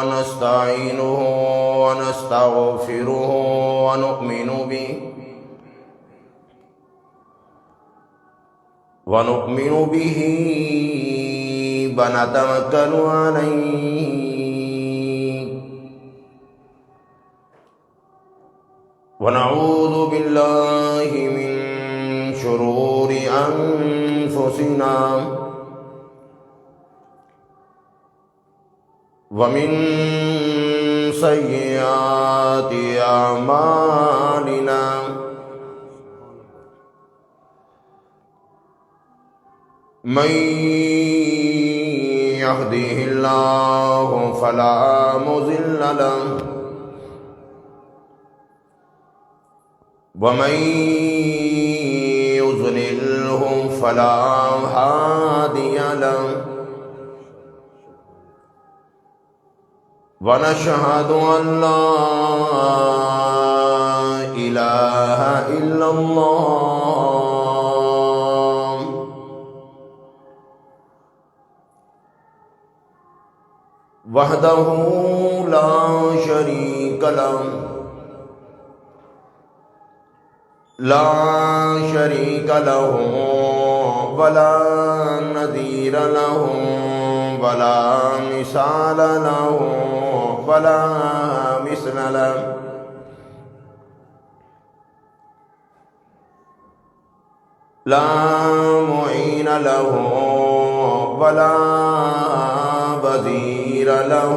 ونستعينه ونستغفره ونؤمن به ونتوكل عليه ونعوذ بالله من شرور أنفسنا ومن سيئات أعمالنا من يهده الله فلا مضل له ومن يضلله فلا هادي له ونشهد أن لا إله إلا الله وحده لا شريك له ولا نظير له ولا مثال له ولا مثل له لا معين له ولا وزير له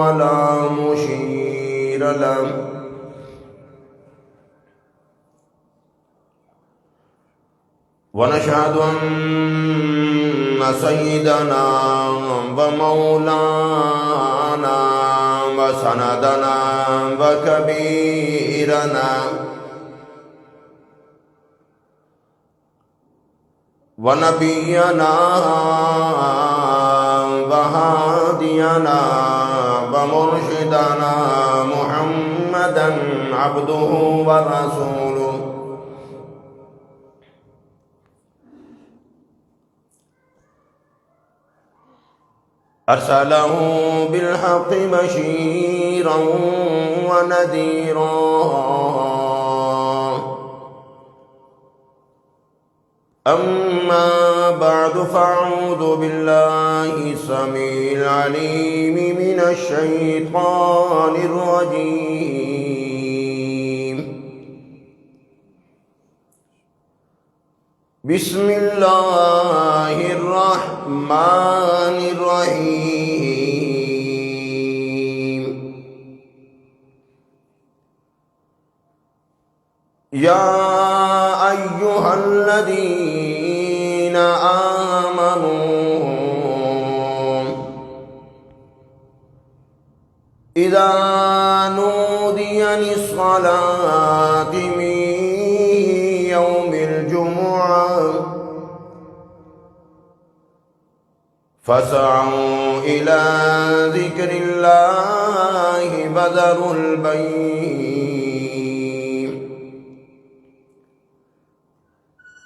ولا مشير له ونشهد أن سيدنا ومولانا وسندنا وكبيرنا ونبينا وهادينا ومرشدنا محمدا عبده ورسوله أرسله بالحق بشيرا ونذيرا أما بعد فأعوذ بالله السميع العليم من الشيطان الرجيم بسم الله الرحمن الرحيم يا أيها الذين آمنوا إذا نودي للصلاة من يوم الجمعة فاسعوا إلى ذكر الله وذروا البيع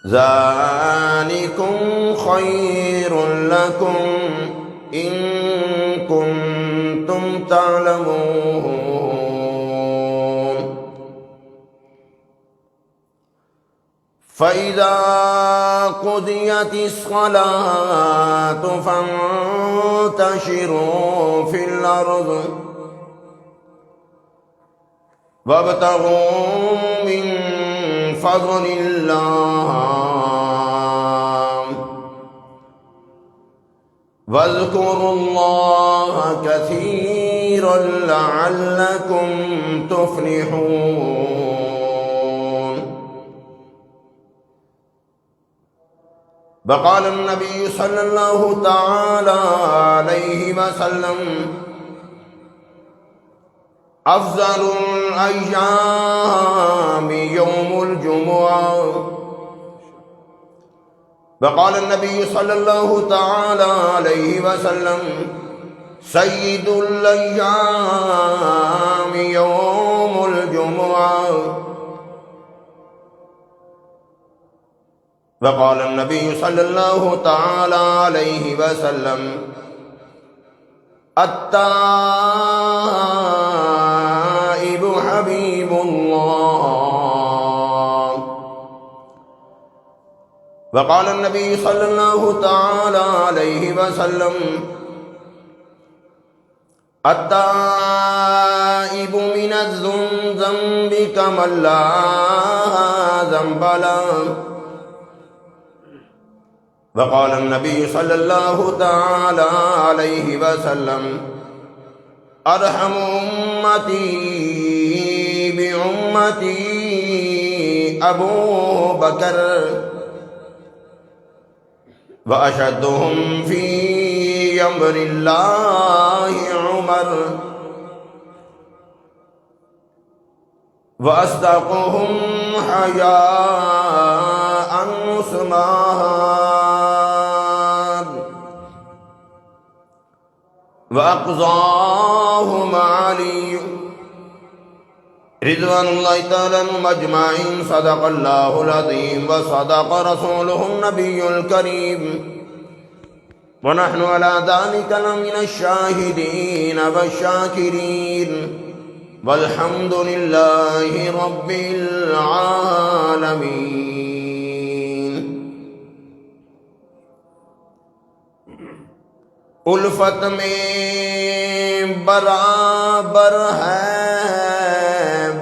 ذلكم خير لكم إن كنتم تعلمون فإذا قضيت الصلاة فانتشروا في الأرض وابتغوا من فضل الله واذكروا الله كثيرا لعلكم تفلحون. وقال النبي صلى الله تعالى عليه وسلم أفضل الأيام يوم الجمعة. وقال النبي صلى الله تعالى عليه وسلم سيد الأيام يوم الجمعة. وقال النبي صلى الله تعالى عليه وسلم التائب حبیب اللہ. وقال النبی صلی اللہ تعالی علیہ وسلم التائب من الذنب كمن لا ذنب له. وقال النبي صلى الله تعالى عليه وسلم ارحم امتي بامتي ابو بکر واشدهم في امر الله عمر واصدقهم حياء عثمان وأقضاهم علي رضوان الله تعالى عنهم أجمعين. صدق الله العظيم وصدق رسوله النبي الكريم ونحن على ذلك لمن الشاهدين والشاكرين والحمد لله رب العالمين. الفت میں برابر ہے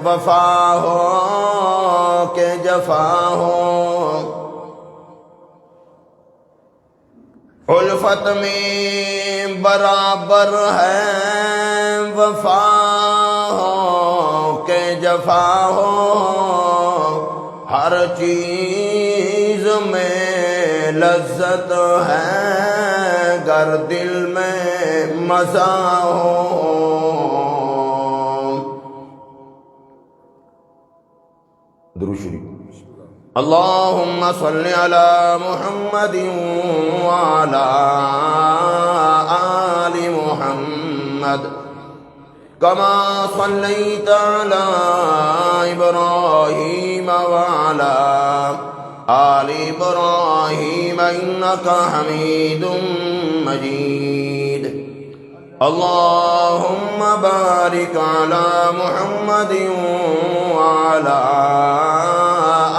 وفا ہو کہ جفا ہو. الفت میں برابر ہے وفا ہو کہ جفا ہو. ہر چیز میں لذت ہے گر دل میں مزہ ہو. درود شریف. اللہم صلی علی محمد وعلی آل محمد کما صلیت علی ابراہیم وعلی آل ابراہیم انکا حمید مجید. اللہم بارک علی محمد وعلی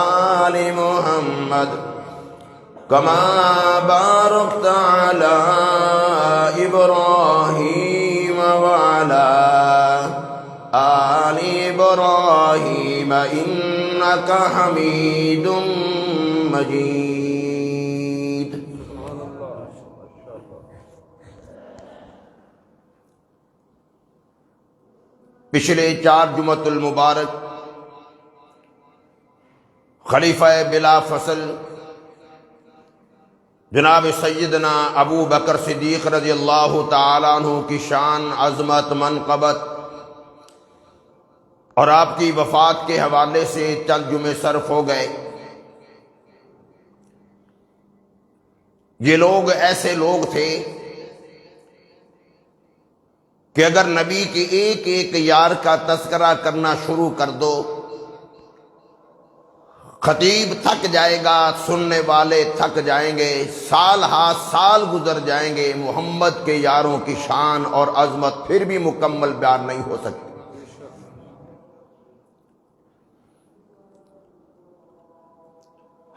آل محمد کما بارکت علی ابراہیم وعلی آل ابراہیم انکا حمید مجید. پچھلے 4 جمعۃ المبارک خلیفہ بلا فصل جناب سیدنا ابو بکر صدیق رضی اللہ تعالیٰ عنہ کی شان، عظمت، منقبت اور آپ کی وفات کے حوالے سے چند جمعے صرف ہو گئے. یہ لوگ ایسے لوگ تھے کہ اگر نبی کے ایک ایک یار کا تذکرہ کرنا شروع کر دو، خطیب تھک جائے گا، سننے والے تھک جائیں گے، سال ہا سال گزر جائیں گے، محمد کے یاروں کی شان اور عظمت پھر بھی مکمل بیان نہیں ہو سکتی.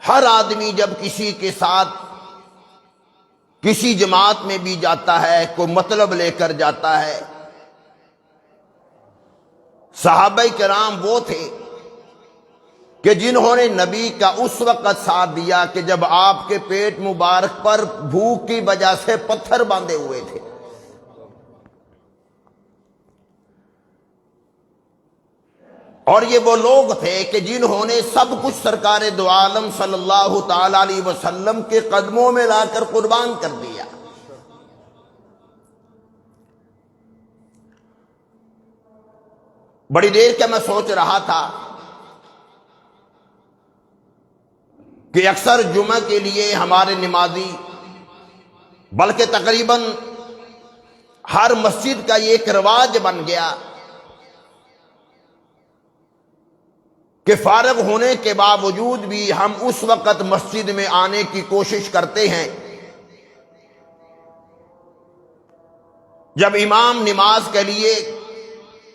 ہر آدمی جب کسی کے ساتھ کسی جماعت میں بھی جاتا ہے، کوئی مطلب لے کر جاتا ہے. صحابہ کرام وہ تھے کہ جنہوں نے نبی کا اس وقت ساتھ دیا کہ جب آپ کے پیٹ مبارک پر بھوک کی وجہ سے پتھر باندھے ہوئے تھے. اور یہ وہ لوگ تھے کہ جنہوں نے سب کچھ سرکار دو عالم صلی اللہ تعالی علیہ وسلم کے قدموں میں لا کر قربان کر دیا. بڑی دیر کے میں سوچ رہا تھا کہ اکثر جمعہ کے لیے ہمارے نمازی، بلکہ تقریباً ہر مسجد کا یہ ایک رواج بن گیا کہ فارغ ہونے کے باوجود بھی ہم اس وقت مسجد میں آنے کی کوشش کرتے ہیں جب امام نماز کے لیے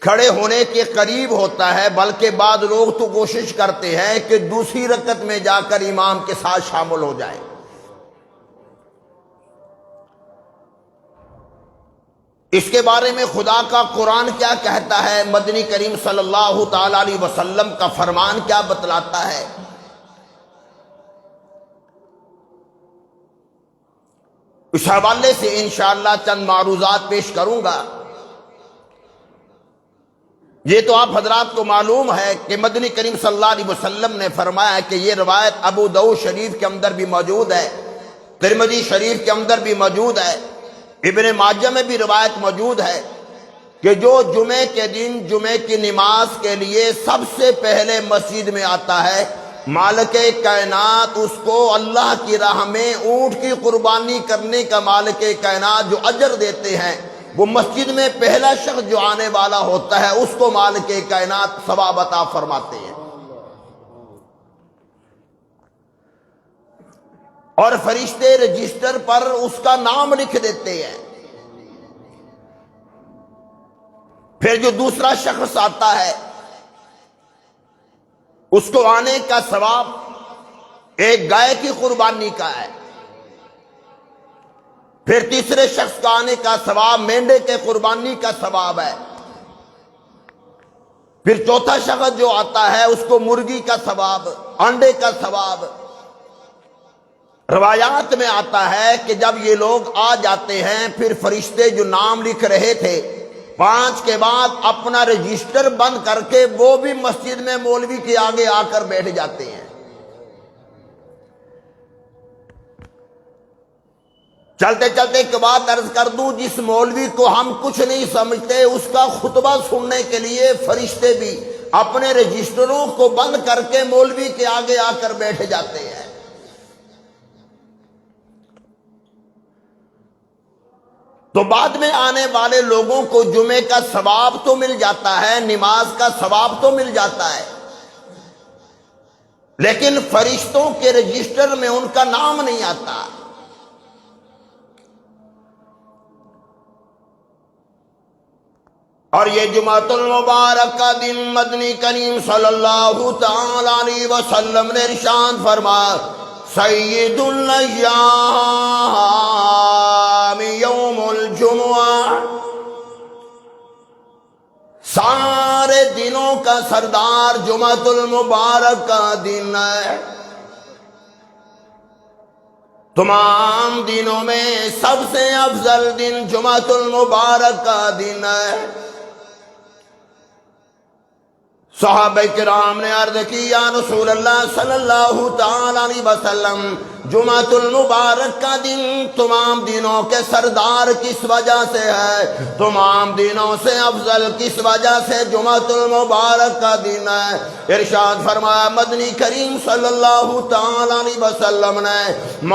کھڑے ہونے کے قریب ہوتا ہے، بلکہ بعض لوگ تو کوشش کرتے ہیں کہ دوسری رکعت میں جا کر امام کے ساتھ شامل ہو جائے۔ اس کے بارے میں خدا کا قرآن کیا کہتا ہے، مدنی کریم صلی اللہ تعالی علیہ وسلم کا فرمان کیا بتلاتا ہے؟ اس حوالے سے انشاءاللہ چند معروضات پیش کروں گا۔ یہ تو آپ حضرات کو معلوم ہے کہ مدنی کریم صلی اللہ علیہ وسلم نے فرمایا کہ یہ روایت ابو داؤد شریف کے اندر بھی موجود ہے، ترمذی شریف کے اندر بھی موجود ہے، ابن ماجہ میں بھی روایت موجود ہے کہ جو جمعے کے دن جمعے کی نماز کے لیے سب سے پہلے مسجد میں آتا ہے، مالک کائنات اس کو اللہ کی راہ میں اونٹ کی قربانی کرنے کا مالک کائنات جو اجر دیتے ہیں، وہ مسجد میں پہلا شخص جو آنے والا ہوتا ہے اس کو مالک کائنات ثواب عطا فرماتے ہیں، اور فرشتے رجسٹر پر اس کا نام لکھ دیتے ہیں۔ پھر جو دوسرا شخص آتا ہے اس کو آنے کا ثواب ایک گائے کی قربانی کا ہے، پھر تیسرے شخص کا آنے کا ثواب مینڈے کے قربانی کا ثواب ہے، پھر چوتھا شخص جو آتا ہے اس کو مرغی کا ثواب، انڈے کا ثواب۔ روایات میں آتا ہے کہ جب یہ لوگ آ جاتے ہیں پھر فرشتے جو نام لکھ رہے تھے 5 کے بعد اپنا رجسٹر بند کر کے وہ بھی مسجد میں مولوی کے آگے آ کر بیٹھ جاتے ہیں۔ چلتے چلتے ایک بات عرض کر دوں، جس مولوی کو ہم کچھ نہیں سمجھتے اس کا خطبہ سننے کے لیے فرشتے بھی اپنے رجسٹروں کو بند کر کے مولوی کے آگے آ کر بیٹھ جاتے ہیں۔ تو بعد میں آنے والے لوگوں کو جمعے کا ثواب تو مل جاتا ہے، نماز کا ثواب تو مل جاتا ہے، لیکن فرشتوں کے رجسٹر میں ان کا نام نہیں آتا۔ اور یہ جمعۃ المبارک کا دن مدنی کریم صلی اللہ تعالی علیہ وسلم نے ارشاد فرمایا، سید الایام یوم الجمعہ، سارے دنوں کا سردار جمعۃ المبارک کا دن ہے۔ تمام دنوں میں سب سے افضل دن جمعۃ المبارک کا دن ہے۔ صحابہ کرام نے عرض کی، یا رسول اللہ صلی اللہ تعالی علیہ وسلم، جمعۃ المبارک کا دن تمام دنوں کے سردار کس وجہ سے ہے، تمام دنوں سے افضل کس وجہ سے جمعۃ المبارک کا دن ہے؟ ارشاد فرمایا مدنی کریم صلی اللہ تعالی علیہ وسلم نے،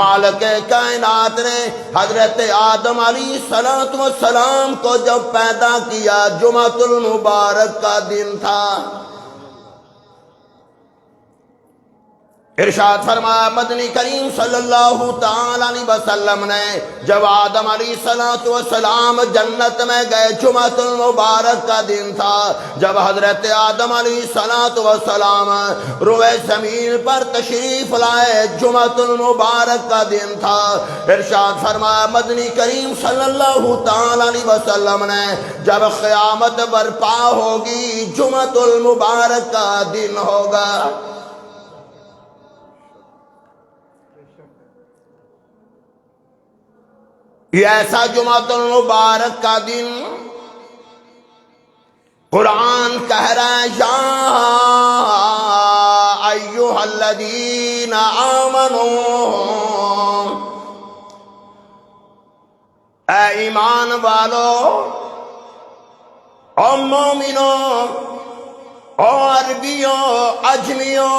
مالک کائنات نے حضرت آدم علیہ السلام کو جب پیدا کیا جمعۃ المبارک کا دن تھا۔ ارشاد فرمایا مدنی کریم صلی اللہ تعالی علیہ وسلم نے، جب آدم علیہ السلام جنت میں گئے جمعۃ المبارک کا دن تھا۔ جب حضرت آدم علیہ السلام روئے زمین پر تشریف لائے جمعۃ المبارک کا دن تھا۔ ارشاد فرمایا مدنی کریم صلی اللہ تعالی علیہ وسلم نے، جب قیامت برپا ہوگی جمعۃ المبارک کا دن ہوگا۔ یہ ایسا جمعۃ المبارک کا دن قرآن کہہ رہا ہے، یا ایھا الذین آمنوا، اے ایمان والو، او مومنوں، او عربیوں، اجمیوں،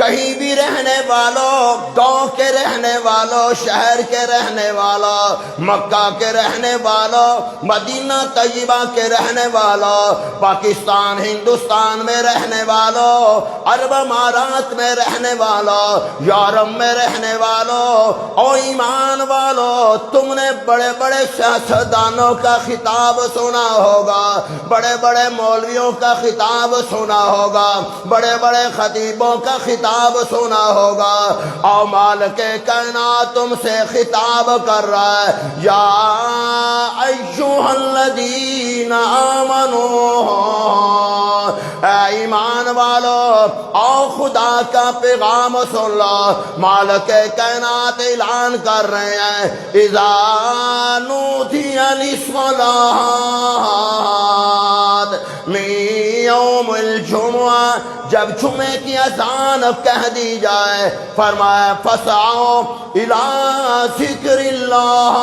کہیں بھی رہنے والوں، گاؤں کے رہنے والوں، شہر کے رہنے والوں، مکہ کے رہنے والوں، مدینہ طیبہ کے رہنے والوں، پاکستان ہندوستان میں رہنے والوں، عرب امارات میں رہنے والوں، یورپ میں رہنے والوں، او ایمان والوں، تم نے بڑے بڑے سیاستدانوں کا خطاب سنا ہوگا، بڑے بڑے مولویوں کا خطاب سنا ہوگا، بڑے بڑے خطیبوں کا خطاب سنا ہوگا، او مالک کائنات تم سے خطاب کر رہا ہے، یا ایھا الذین آمنوا، اے ایمان والو او خدا کا پیغام سن لو، مالک کائنات اعلان کر رہے ہیں، اذا نودی للصلاۃ من یوم الجمعہ، جب جمعے کی اذان کہہ دی جائے، فرمایا فسعوا الی ذکر اللہ،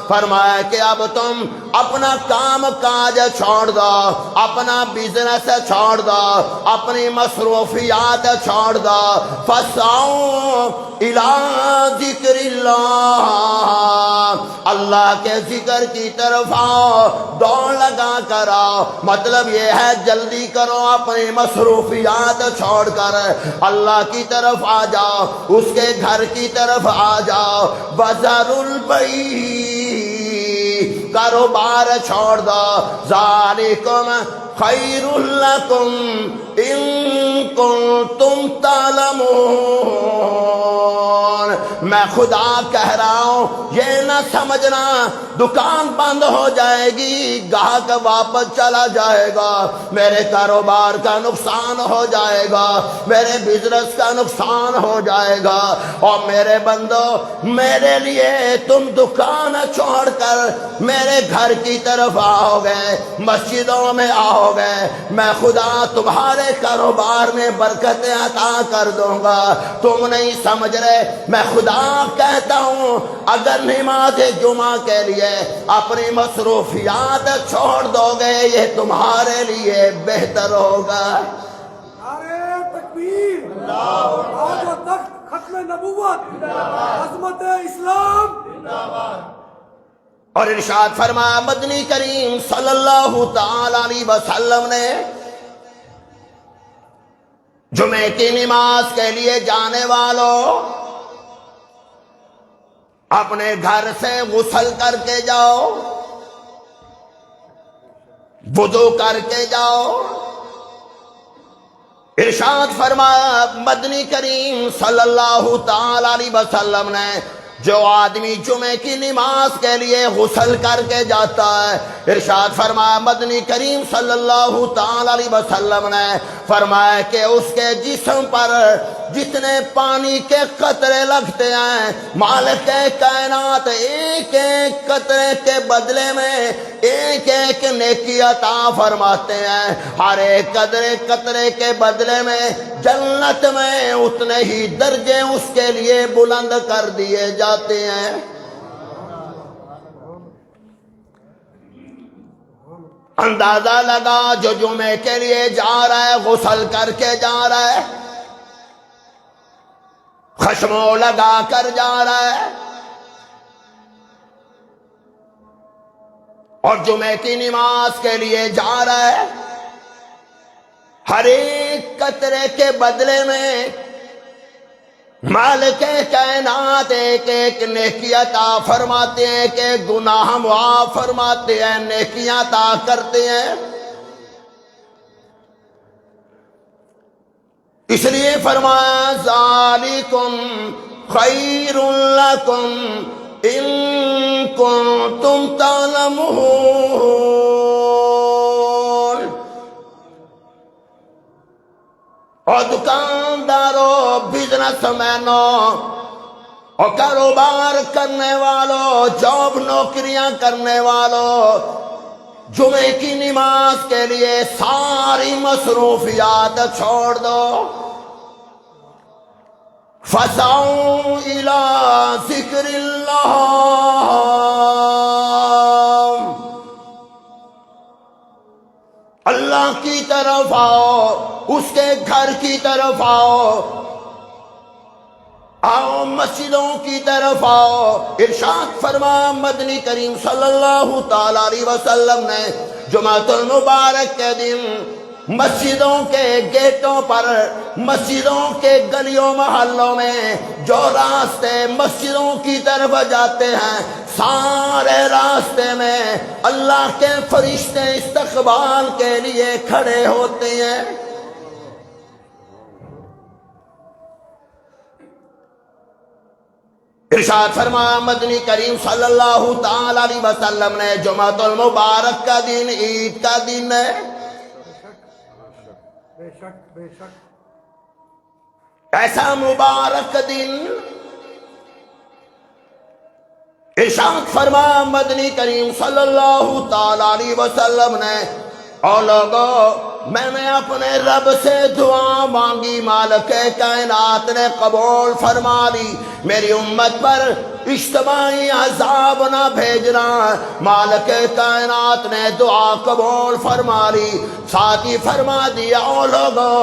فرمایا کہ اب تم اپنا کام کاج چھوڑ دو، اپنا بزنس چھوڑ دو، اپنی مصروفیات چھوڑ دو، فسعوا الی ذکر اللہ، اللہ کے ذکر کی طرف آؤ، دوڑ لگا کر آؤ، مطلب یہ ہے جلدی کرو، اپنی مصروفیات چھوڑ کر اللہ کی طرف آ جاؤ، اس کے گھر کی طرف آ جاؤ، وَذَرُوا الْبَيْعَ، کاروبار چھوڑ دو، ذَلِكُمْ خَيْرٌ لَكُمْ إِن كُنتُمْ تَعْلَمُونَ، میں خدا کہہ رہا ہوں، یہ نہ سمجھنا دکان بند ہو جائے گی، گاہک واپس چلا جائے گا، میرے کاروبار کا نقصان ہو جائے گا، میرے بزنس کا نقصان ہو جائے گا، اور میرے بندو میرے لیے تم دکان چھوڑ کر میرے گھر کی طرف آؤ گے، مسجدوں میں آؤ گے، میں خدا تمہارے کاروبار میں برکتیں عطا کر دوں گا، تم نہیں سمجھ رہے، میں خدا کہتا ہوں اگر نماز جمعہ کے لیے اپنی مصروفیات چھوڑ دو گے، یہ تمہارے لیے بہتر ہوگا۔ نعرہ تکبیر، آج و تخت ختم نبوت، عظمت اسلام، اور ارشاد فرمایا مدنی کریم صلی اللہ تعالی علیہ وسلم نے، جمعے کی نماز کے لیے جانے والوں اپنے گھر سے غسل کر کے جاؤ، وضو کر کے جاؤ، ارشاد فرمایا مدنی کریم صلی اللہ تعالی علیہ وسلم نے، جو آدمی جمعے کی نماز کے لیے غسل کر کے جاتا ہے، ارشاد فرمایا مدنی کریم صلی اللہ تعالی علیہ وسلم نے فرمایا کہ اس کے جسم پر جتنے پانی کے قطرے لگتے ہیں، مالک کائنات ایک ایک قطرے کے بدلے میں ایک ایک نیکی عطا فرماتے ہیں، ہر ایک قطرے کے بدلے میں جنت میں اتنے ہی درجے اس کے لیے بلند کر دیے جاتے ہیں۔ اندازہ لگا جو جمعے کے لیے جا رہا ہے، غسل کر کے جا رہا ہے، خشموں لگا کر جا رہا ہے، اور جمعے کی نماز کے لیے جا رہا ہے، ہر ایک قطرے کے بدلے میں مالک کائنات ایک ایک نیکی عطا فرماتے ہیں، کہ گناہ معاف فرماتے ہیں، نیکیاں عطا کرتے ہیں۔ اس لیے فرمایا ذالکم خیر لکم ان کنتم تعلمون، اور دکانداروں، بزنس مینوں اور کاروبار کرنے والوں، جاب نوکریاں کرنے والوں، جمعے کی نماز کے لیے ساری مصروفیات چھوڑ دو، فَسَعُوا إِلَىٰ ذِكْرِ اللَّهِ، اللہ کی طرف آؤ، اس کے گھر کی طرف آؤ، آؤ مسجدوں کی طرف آؤ۔ ارشاد فرما مدنی کریم صلی اللہ تعالی علیہ وسلم نے جمعۃ المبارک کے دن مسجدوں کے گیٹوں پر، مسجدوں کے گلیوں محلوں میں جو راستے مسجدوں کی طرف جاتے ہیں، سارے راستے میں اللہ کے فرشتے استقبال کے لیے کھڑے ہوتے ہیں۔ ارشاد فرما مدنی کریم صلی اللہ تعالی علیہ وسلم نے جمعۃ المبارک کا دن عید کا دن ہے، بے شک بے شک، ایسا مبارک دن۔ ارشاد فرما مدنی کریم صلی اللہ تعالی علیہ وسلم نے، اور لوگوں میں نے اپنے رب سے دعا مانگی، مالک کائنات نے قبول فرما لی، میری امت پر اجتماعی عذاب نہ بھیجنا، مالک کائنات نے دعا قبول فرما لی۔ ساتھ ہی فرما دیا، او لوگوں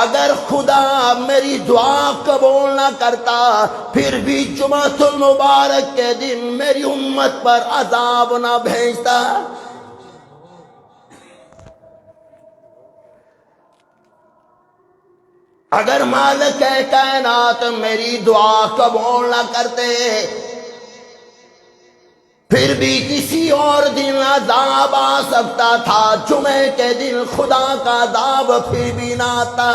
اگر خدا میری دعا قبول نہ کرتا پھر بھی جمعۃ المبارک کے دن میری امت پر عذاب نہ بھیجتا۔ اگر مالک کائنات میری دعا قبول نہ کرتے پھر بھی کسی اور دن عذاب آ سکتا تھا، جمعے کے دن خدا کا عذاب پھر بھی نہ آتا۔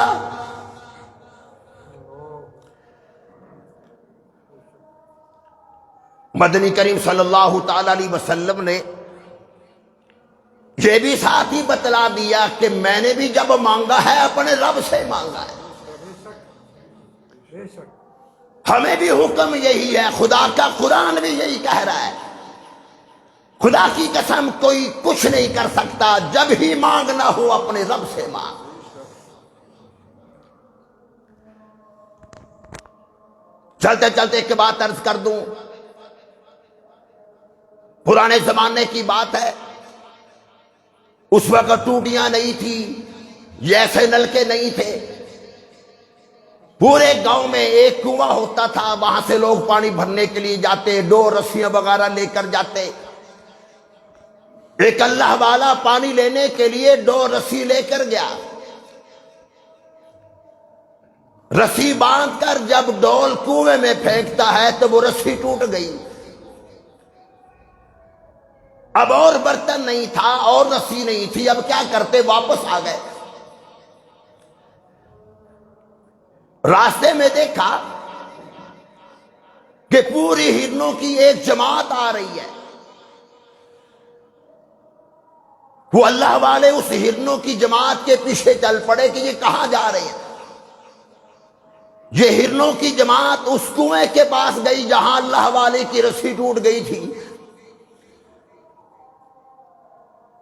مدنی کریم صلی اللہ تعالی علیہ وسلم نے یہ بھی ساتھ ہی بتلا دیا کہ میں نے بھی جب مانگا ہے اپنے رب سے مانگا ہے۔ بے شک، ہمیں بھی حکم یہی ہے، خدا کا قرآن بھی یہی کہہ رہا ہے، خدا کی قسم کوئی کچھ نہیں کر سکتا، جب ہی مانگنا ہو اپنے رب سے مانگ۔ چلتے چلتے ایک بات عرض کر دوں، پرانے زمانے کی بات ہے، اس وقت ٹوٹیاں نہیں تھی، یہ ایسے نلکے نہیں تھے، پورے گاؤں میں ایک کنواں ہوتا تھا، وہاں سے لوگ پانی بھرنے کے لیے جاتے، ڈور رسیاں وغیرہ لے کر جاتے۔ ایک اللہ والا پانی لینے کے لیے ڈور رسی لے کر گیا، رسی باندھ کر جب ڈول کنویں میں پھینکتا ہے تو وہ رسی ٹوٹ گئی، اب اور برتن نہیں تھا اور رسی نہیں تھی، اب کیا کرتے، واپس آ گئے۔ راستے میں دیکھا کہ پوری ہرنوں کی ایک جماعت آ رہی ہے، وہ اللہ والے اس ہرنوں کی جماعت کے پیچھے چل پڑے کہ یہ کہاں جا رہے ہیں۔ یہ ہرنوں کی جماعت اس کنویں کے پاس گئی جہاں اللہ والے کی رسی ٹوٹ گئی تھی۔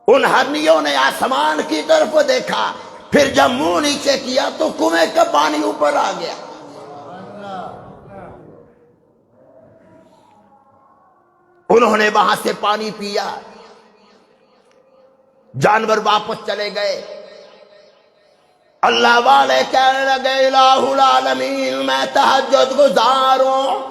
ان ہرنیوں نے آسمان کی طرف دیکھا، پھر جب منہ نیچے کیا تو کنویں کا پانی اوپر آ گیا۔ انہوں نے وہاں سے پانی پیا، جانور واپس چلے گئے۔ اللہ والے کہنے لگے الہ العالمین میں تہجد گزار ہوں،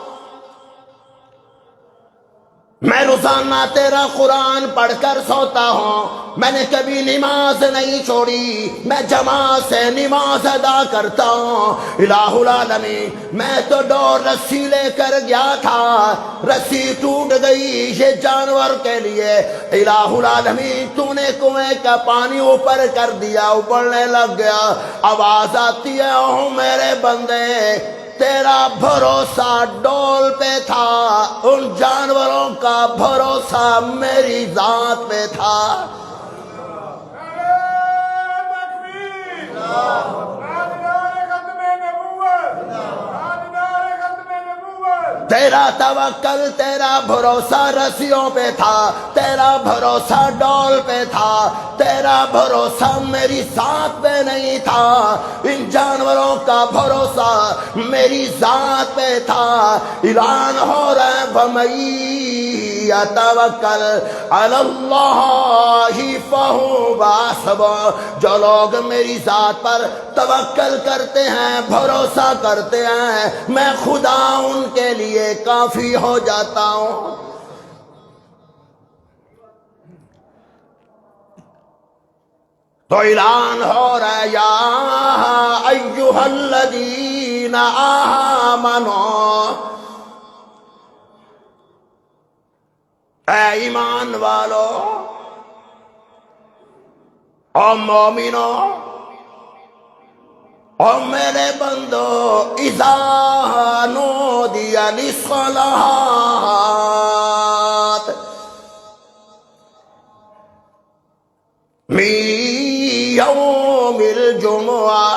میں روزانہ تیرا قرآن پڑھ کر سوتا ہوں، میں نے کبھی نماز نہیں چھوڑی، میں جماعت سے نماز ادا کرتا ہوں۔ الہ العالمین میں تو ڈور رسی لے کر گیا تھا، رسی ٹوٹ گئی یہ جانور کے لیے، الہ العالمین تو نے کنویں کا پانی اوپر کر دیا، ابلنے لگ گیا۔ آواز آتی ہے او میرے بندے تیرا بھروسہ ڈول پہ تھا، ان جانوروں کا بھروسہ میری ذات پہ تھا۔ تیرا توکل، تیرا بھروسہ رسیوں پہ تھا، تیرا بھروسہ ڈول پہ تھا، تیرا بھروسہ میری ذات پہ نہیں تھا، ان جانوروں کا بھروسہ میری ذات پہ تھا۔ اعلان ہو رہا ہے بھمئی یتوکل علی اللہ فہو حسبہ، جو لوگ میری ذات پر توکل کرتے ہیں، بھروسہ کرتے ہیں، میں خدا ان کے لیے کافی ہو جاتا ہوں۔ تو اعلان ہو رہا ہے یا ایھا الذین آمنوا، اے ایمان والو او مومنو او میرے بندو، اذا نودی للصلاۃ، من یوم الجمعہ،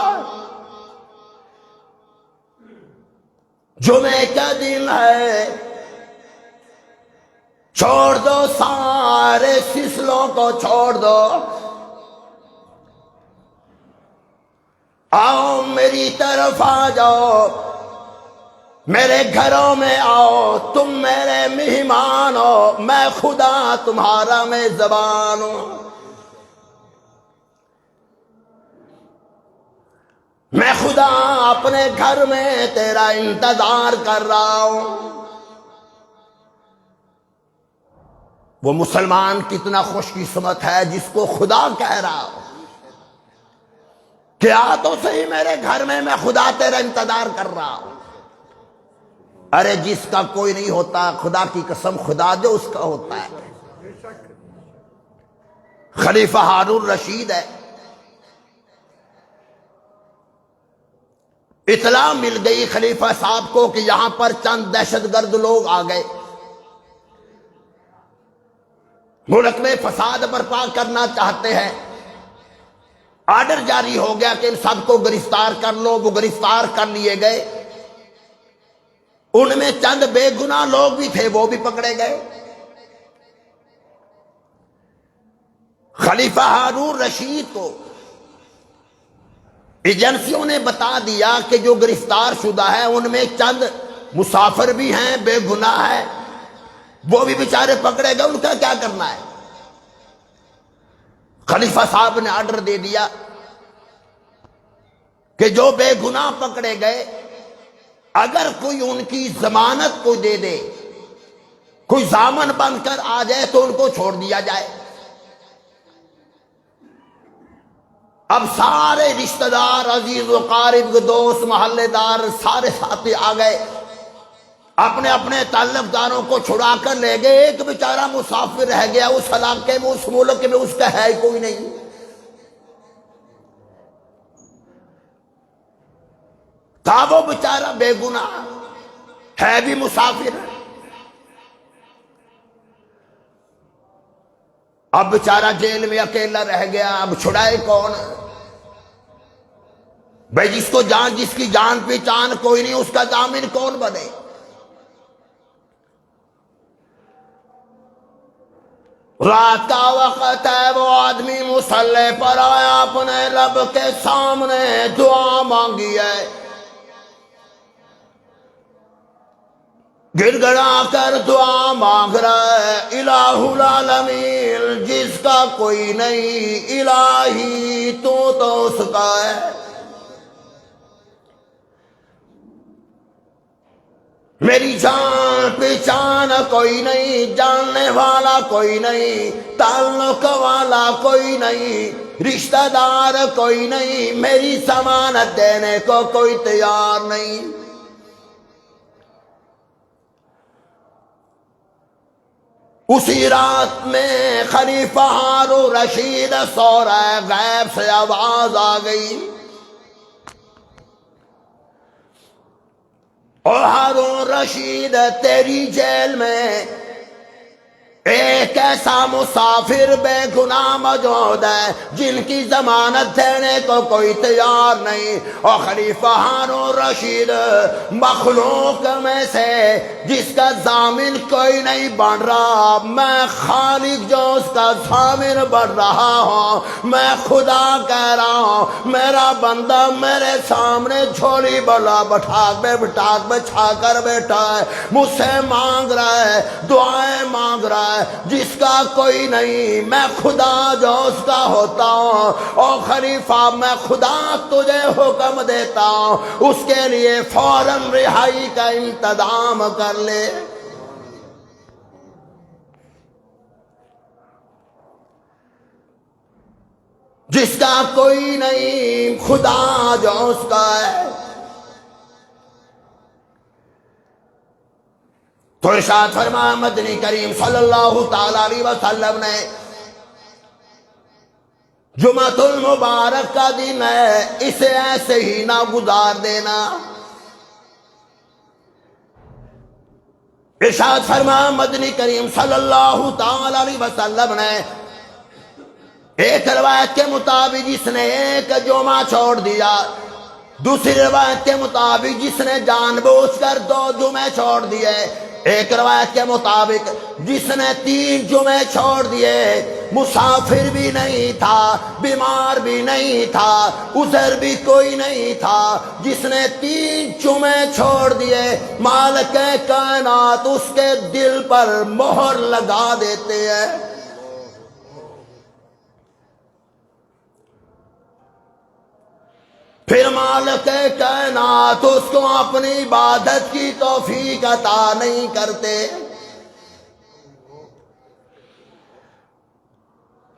جمعے کا دن ہے، چھوڑ دو سارے سلسلوں کو، چھوڑ دو، آؤ میری طرف آ جاؤ، میرے گھروں میں آؤ، تم میرے مہمان ہو، میں خدا تمہارا میزبان ہوں، میں خدا اپنے گھر میں تیرا انتظار کر رہا ہوں۔ وہ مسلمان کتنا خوش قسمت ہے جس کو خدا کہہ رہا ہو کہ آ تو صحیح میرے گھر میں خدا تیرا انتظار کر رہا ہوں۔ ارے جس کا کوئی نہیں ہوتا، خدا کی قسم خدا جو اس کا ہوتا ہے۔ خلیفہ ہارون رشید ہے، اطلاع مل گئی خلیفہ صاحب کو کہ یہاں پر چند دہشت گرد لوگ آ گئے، ملک میں فساد برپا کرنا چاہتے ہیں۔ آرڈر جاری ہو گیا کہ ان سب کو گرفتار کر لو، وہ گرفتار کر لیے گئے۔ ان میں چند بے گناہ لوگ بھی تھے، وہ بھی پکڑے گئے۔ خلیفہ ہارون رشید کو ایجنسیوں نے بتا دیا کہ جو گرفتار شدہ ہے ان میں چند مسافر بھی ہیں، بے گناہ ہیں، وہ بھی بیچارے پکڑے گئے، ان کا کیا کرنا ہے؟ خلیفہ صاحب نے آرڈر دے دیا کہ جو بے گناہ پکڑے گئے، اگر کوئی ان کی ضمانت کو دے دے، کوئی ضامن بن کر آ جائے تو ان کو چھوڑ دیا جائے۔ اب سارے رشتہ دار، عزیز و قارب، دوست، محلے دار، سارے ساتھی آ گئے، اپنے اپنے تعلق داروں کو چھڑا کر لے گئے۔ ایک بیچارہ مسافر رہ گیا اس علاقے میں، اس ملک میں، اس کا ہے ہی کوئی نہیں۔ تھا وہ بیچارہ بے گناہ، ہے بھی مسافر۔ اب بیچارہ جیل میں اکیلا رہ گیا، اب چھڑائے کون؟ بھائی جس کی جان پہچان کوئی نہیں، اس کا ضامن کون بنے؟ رات کا وقت ہے، وہ آدمی مصلی پر آیا، اپنے رب کے سامنے دعا مانگی ہے، گر گڑا کر دعا مانگ رہا ہے۔ الہ العالمین، جس کا کوئی نہیں، الہی تو اس کا ہے۔ میری جان پہچان کوئی نہیں، جاننے والا کوئی نہیں، تعلق والا کوئی نہیں، رشتہ دار کوئی نہیں، میری ضمانت دینے کو کوئی تیار نہیں۔ اسی رات میں خلیفہ ہارون رشید سو رہا ہے، غیب سے آواز آ گئی، اور ہارون رشید تیری جیل میں ایک ایسا مسافر بے گناہ موجود ہے جن کی ضمانت دینے کو کوئی تیار نہیں۔ اور خلیفہ ہارون رشید مخلوق میں سے جس کا ضامن کوئی نہیں بن رہا، میں خالق جو اس کا ضامن بن رہا ہوں، میں خدا کہہ رہا ہوں، میرا بندہ میرے سامنے جھولی بلا بٹھا کر بیٹھا ہے، مجھ سے مانگ رہا ہے، دعائیں مانگ رہا ہے جس کا کوئی نہیں، میں خدا جو اس کا ہوتا ہوں، او خلیفہ میں خدا تجھے حکم دیتا ہوں اس کے لیے فوراً رہائی کا انتظام کر لے۔ جس کا کوئی نہیں، خدا جو اس کا ہے۔ تو ارشاد فرمایا مدنی کریم صلی اللہ تعالی علیہ وسلم نے جمعۃ المبارک کا دن ہے، اسے ایسے ہی نہ گزار دینا۔ ارشاد فرمایا مدنی کریم صلی اللہ تعالی علیہ وسلم نے ایک روایت کے مطابق جس نے ایک جمعہ چھوڑ دیا، دوسری روایت کے مطابق جس نے جان بوجھ کر 2 جمعے چھوڑ دیے، ایک روایت کے مطابق جس نے 3 جمعے چھوڑ دیے، مسافر بھی نہیں تھا، بیمار بھی نہیں تھا، عذر بھی کوئی نہیں تھا، جس نے 3 جمعے چھوڑ دیے، مالک کائنات اس کے دل پر مہر لگا دیتے ہیں۔ پھر مالک کائنات اس کو اپنی عبادت کی توفیق عطا نہیں کرتے۔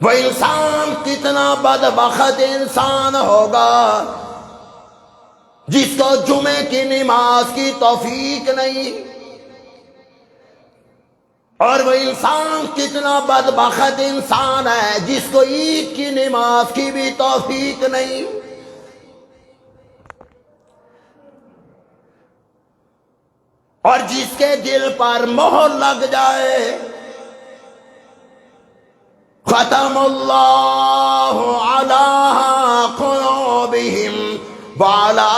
وہ انسان کتنا بدبخت انسان ہوگا جس کو جمعے کی نماز کی توفیق نہیں، اور وہ انسان کتنا بدبخت انسان ہے جس کو عید کی نماز کی بھی توفیق نہیں۔ اور جس کے دل پر مہر لگ جائے، ختم اللہ علی قلوبہم وعلی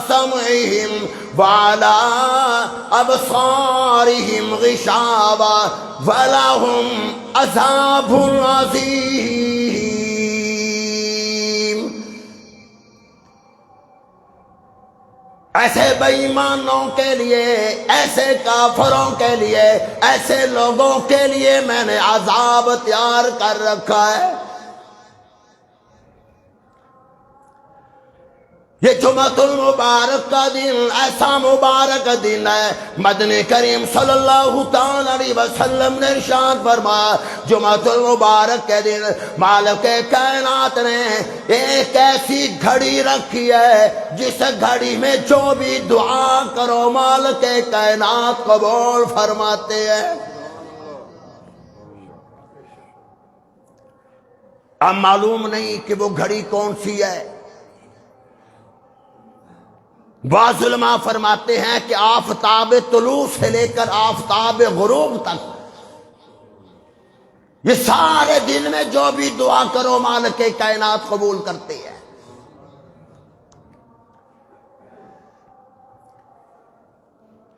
سمعہم وعلی ابصارہم غشاوہ ولہم عذاب عظیم۔ ایسے بے ایمانوں کے لیے، ایسے کافروں کے لیے، ایسے لوگوں کے لیے میں نے عذاب تیار کر رکھا ہے۔ یہ جمعۃ المبارک کا دن ایسا مبارک دن ہے، مدنی کریم صلی اللہ تعالی علیہ وسلم نے ارشاد فرمایا جمعۃ المبارک کے دن مالک کائنات نے ایک ایسی گھڑی رکھی ہے جس گھڑی میں جو بھی دعا کرو مالک کائنات قبول فرماتے ہیں۔ اب معلوم نہیں کہ وہ گھڑی کون سی ہے۔ بعض علماء فرماتے ہیں کہ آفتاب طلوع سے لے کر آفتاب غروب تک یہ سارے دن میں جو بھی دعا کرو مالک کائنات قبول کرتے ہیں۔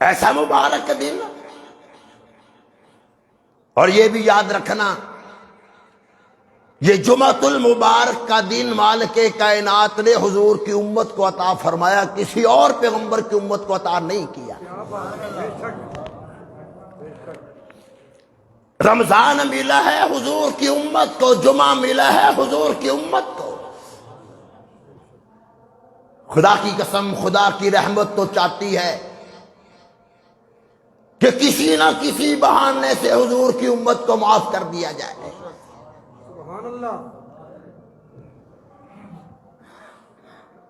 ایسا مبارک دن، اور یہ بھی یاد رکھنا یہ جمعۃ المبارک کا دن مالک کائنات نے حضور کی امت کو عطا فرمایا، کسی اور پیغمبر کی امت کو عطا نہیں کیا۔ رمضان ملا ہے حضور کی امت کو، جمعہ ملا ہے حضور کی امت کو۔ خدا کی قسم، خدا کی رحمت تو چاہتی ہے کہ کسی نہ کسی بہانے سے حضور کی امت کو معاف کر دیا جائے۔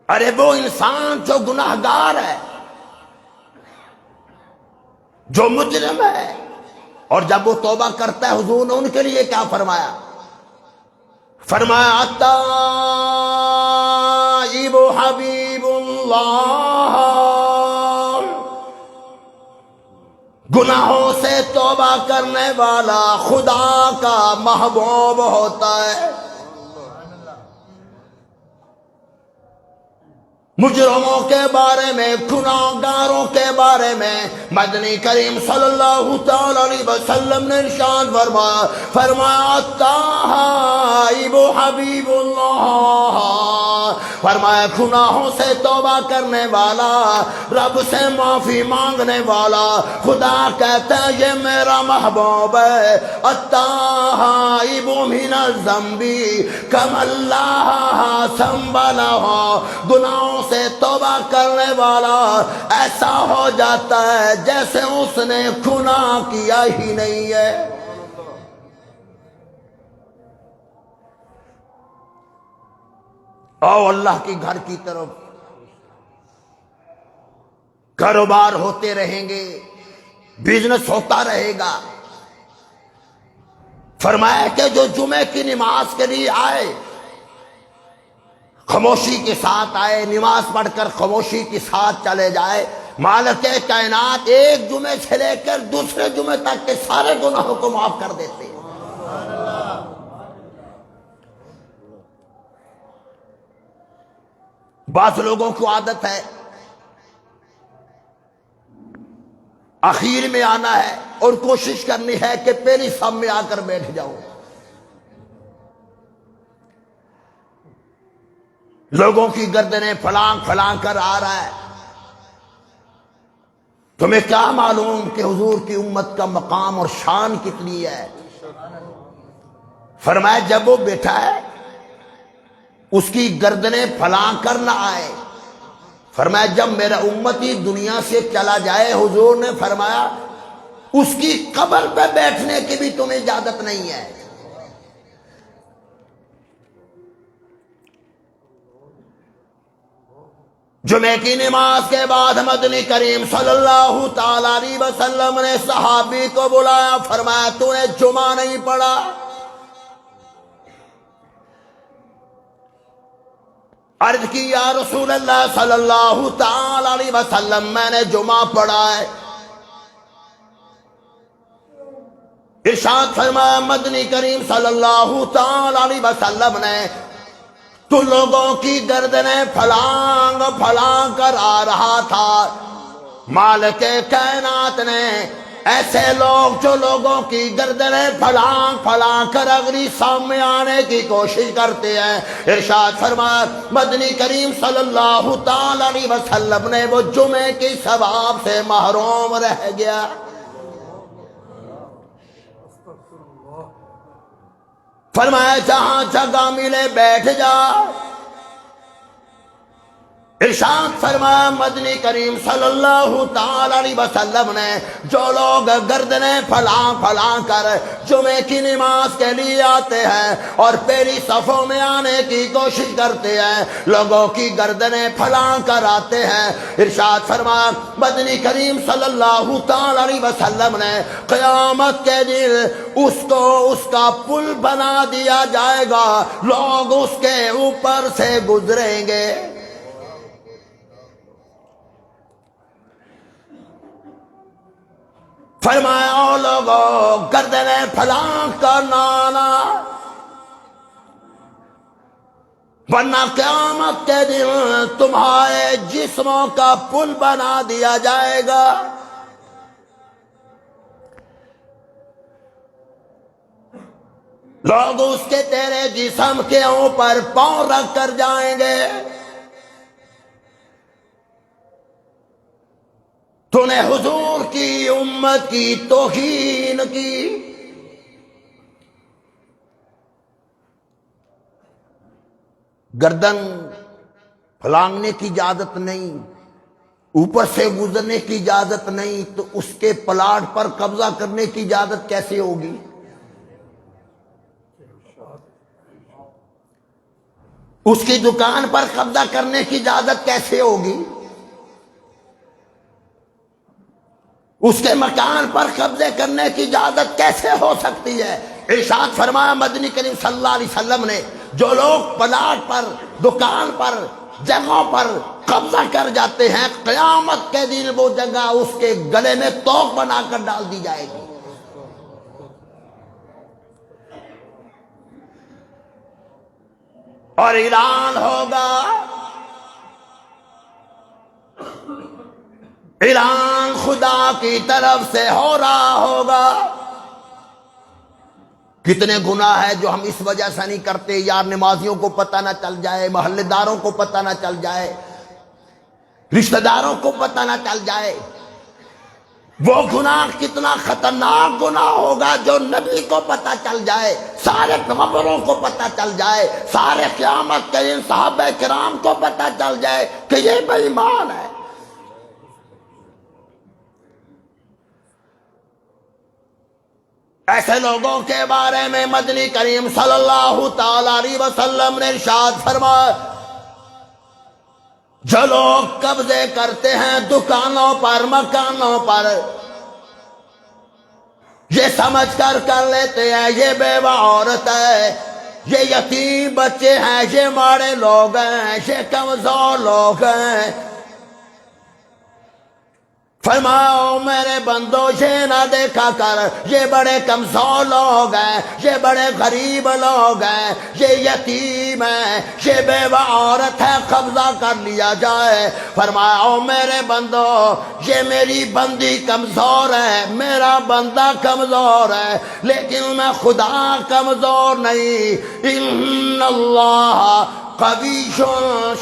ارے وہ انسان جو گناہگار ہے، جو مجرم ہے، اور جب وہ توبہ کرتا ہے حضور نے ان کے لیے کیا فرمایا؟ فرمایا التائب حبیب اللہ، گناہوں سے توبہ کرنے والا خدا کا محبوب ہوتا ہے۔ مجرموں کے بارے میں، گناہگاروں کے بارے میں مدنی کریم صلی اللہ تعالی علیہ وسلم نے ارشاد فرمایا تائب حبیب اللہ، فرمایا گناہوں سے توبہ کرنے والا، رب سے معافی مانگنے والا، خدا کہتا ہے یہ میرا محبوب ہے، التائب من الذنب کمن لا ذنب لہ، گناہوں سے توبہ کرنے والا ایسا ہو جاتا ہے جیسے اس نے گناہ کیا ہی نہیں ہے۔ آؤ اللہ کی گھر کی طرف، کاروبار ہوتے رہیں گے، بزنس ہوتا رہے گا۔ فرمایا کہ جو جمعے کی نماز کے لیے آئے، خاموشی کے ساتھ آئے، نماز پڑھ کر خاموشی کے ساتھ چلے جائے، مالک کائنات ایک جمعے سے لے کر دوسرے جمعے تک کے سارے گناہوں کو معاف کر دیتے ہیں۔ بعض لوگوں کو عادت ہے اخیر میں آنا ہے اور کوشش کرنی ہے کہ پہلی صف میں آ کر بیٹھ جاؤ۔ لوگوں کی گردنیں پھلانگ کر آ رہا ہے، تمہیں کیا معلوم کہ حضور کی امت کا مقام اور شان کتنی ہے۔ فرمایا جب وہ بیٹھا ہے اس کی گردنیں پھلانگ کر نہ آئے۔ فرمایا جب میرا امتی دنیا سے چلا جائے، حضور نے فرمایا اس کی قبر پہ بیٹھنے کی بھی تمہیں اجازت نہیں ہے۔ جمعے کی نماز کے بعد مدنی کریم صلی اللہ تعالی علیہ وسلم نے صحابی کو بلایا، فرمایا تو نے جمعہ نہیں پڑھا؟ عرض کی یا رسول اللہ صلی اللہ تعالی علیہ وسلم میں نے جمعہ پڑھا ہے۔ ارشاد فرمایا مدنی کریم صلی اللہ تعالی علیہ وسلم نے تو لوگوں کی گردنیں پھلانگ کر آ رہا تھا، مالک کائنات نے ایسے لوگ جو لوگوں کی گردنیں پھلانگ کر اگلی سامنے آنے کی کوشش کرتے ہیں، ارشاد فرمایا مدنی کریم صلی اللہ تعالی علیہ وسلم نے وہ جمعے کی ثواب سے محروم رہ گیا۔ فرمایا جہاں جگہ ملے بیٹھ جا۔ ارشاد فرمایا مدنی کریم صلی اللہ تعالی علیہ وسلم نے جو لوگ گردنیں پھلانگ کر جمعے کی نماز کے لیے آتے ہیں اور پہلی صفوں میں آنے کی کوشش کرتے ہیں، لوگوں کی گردنیں پھلانگ کر آتے ہیں، ارشاد فرمایا مدنی کریم صلی اللہ تعالی علیہ وسلم نے قیامت کے دن اس کو اس کا پل بنا دیا جائے گا، لوگ اس کے اوپر سے گزریں گے۔ فرمایا او لوگوں گردنیں پھلانگ کر نہ آنا، ورنہ قیامت کے دن تمہارے جسموں کا پل بنا دیا جائے گا۔ لوگ اس کے تیرے جسم کے اوپر پاؤں رکھ کر جائیں گے، تو نے حضور کی امت کی توہین کی۔ گردن پھلانگنے کی اجازت نہیں، اوپر سے گزرنے کی اجازت نہیں، تو اس کے پلاٹ پر قبضہ کرنے کی اجازت کیسے ہوگی؟ اس کی دکان پر قبضہ کرنے کی اجازت کیسے ہوگی؟ اس کے مکان پر قبضے کرنے کی اجازت کیسے ہو سکتی ہے؟ ارشاد فرمایا مدنی کریم صلی اللہ علیہ وسلم نے جو لوگ پلاٹ پر، دکان پر، جگہوں پر قبضہ کر جاتے ہیں، قیامت کے دن وہ جگہ اس کے گلے میں توق بنا کر ڈال دی جائے گی۔ اور اعلان ہوگا اعلان خدا کی طرف سے ہو رہا ہوگا۔ کتنے گناہ ہیں جو ہم اس وجہ سے نہیں کرتے، یار نمازیوں کو پتہ نہ چل جائے، محلے داروں کو پتہ نہ چل جائے، رشتہ داروں کو پتہ نہ چل جائے۔ وہ گناہ کتنا خطرناک گناہ ہوگا جو نبی کو پتہ چل جائے، سارے پیغمبروں کو پتہ چل جائے، سارے قیامت کے ان صحابہ کرام کو پتہ چل جائے کہ یہ بے ایمان ہے۔ ایسے لوگوں کے بارے میں مدنی کریم صلی اللہ تعالی علیہ وسلم نے ارشاد فرمایا، جو لوگ قبضے کرتے ہیں دکانوں پر، مکانوں پر، یہ سمجھ کر لیتے ہیں یہ بیوہ عورت ہے، یہ یتیم بچے ہیں، یہ ماڑے لوگ ہیں، یہ کمزور لوگ ہیں۔ فرماؤ میرے بندو یہ نہ دیکھا کر یہ بڑے کمزور لوگ ہیں، یہ بڑے غریب لوگ ہیں، یہ یتیم ہیں، یہ بیوہ عورت ہے، قبضہ کر لیا جائے۔ فرماؤ میرے بندو یہ میری بندی کمزور ہے، میرا بندہ کمزور ہے، لیکن میں خدا کمزور نہیں۔ ان اللہ قوی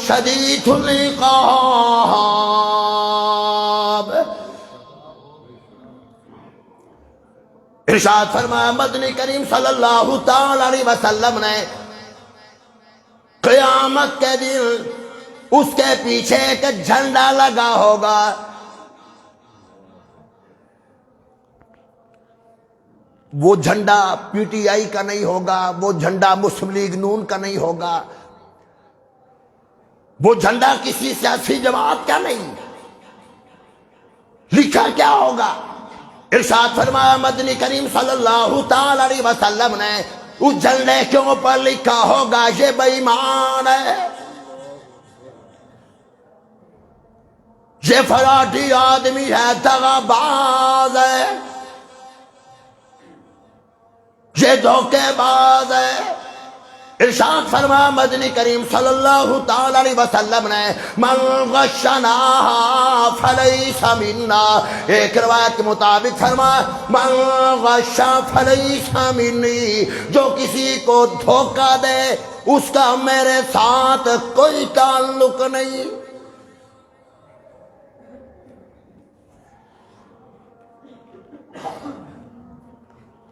شدید العقاب۔ ارشاد فرمایا مدنی کریم صلی اللہ تعالی علیہ وسلم نے، قیامت کے دن اس کے پیچھے ایک جھنڈا لگا ہوگا، وہ جھنڈا پی ٹی آئی کا نہیں ہوگا، وہ جھنڈا مسلم لیگ نون کا نہیں ہوگا، وہ جھنڈا کسی سیاسی جماعت کا نہیں۔ لکھا کیا ہوگا؟ ارشاد فرمایا مدنی کریم صلی اللہ تعالی علیہ وسلم نے، اس جھنڈے کے اوپر لکھا ہوگا یہ بے ایمان ہے، یہ فراڈی آدمی ہے، دغا باز ہے، یہ دھوکے باز ہے۔ ارشاد فرمایا مدنی کریم صلی اللہ تعالی علیہ وسلم نے، من غشنا فلیس منا، ایک روایت کے مطابق فرمایا من غش فلیس منی، جو کسی کو دھوکہ دے اس کا میرے ساتھ کوئی تعلق نہیں۔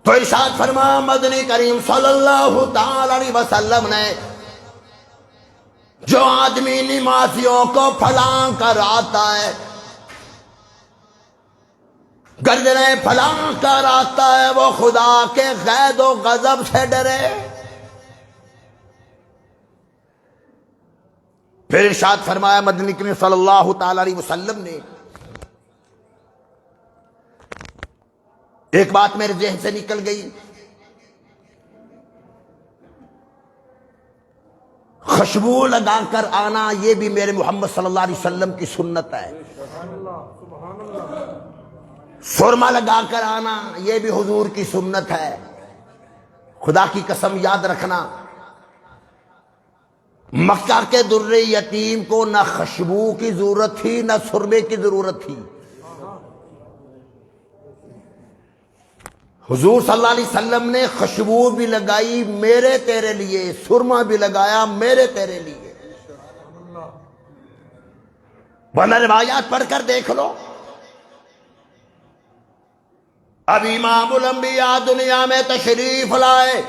تو ارشاد فرمایا مدنی کریم صلی اللہ تعالی علیہ وسلم نے، جو آدمی نمازیوں کو پھلان کر آتا ہے، گردنیں پھلان کر آتا ہے، وہ خدا کے غیظ و غضب سے ڈرے۔ پھر ارشاد فرمایا مدنی کریم صلی اللہ تعالی علیہ وسلم نے، ایک بات میرے ذہن سے نکل گئی، خوشبو لگا کر آنا یہ بھی میرے محمد صلی اللہ علیہ وسلم کی سنت ہے، سرما لگا کر آنا یہ بھی حضور کی سنت ہے۔ خدا کی قسم یاد رکھنا، مکہ کے در یتیم کو نہ خوشبو کی ضرورت تھی نہ سرمے کی ضرورت تھی، حضور صلی اللہ علیہ وسلم نے خوشبو بھی لگائی میرے تیرے لیے، سرما بھی لگایا میرے تیرے لیے۔ ورنہ روایات پڑھ کر دیکھ لو، اب امام الانبیاء دنیا میں تشریف لائے،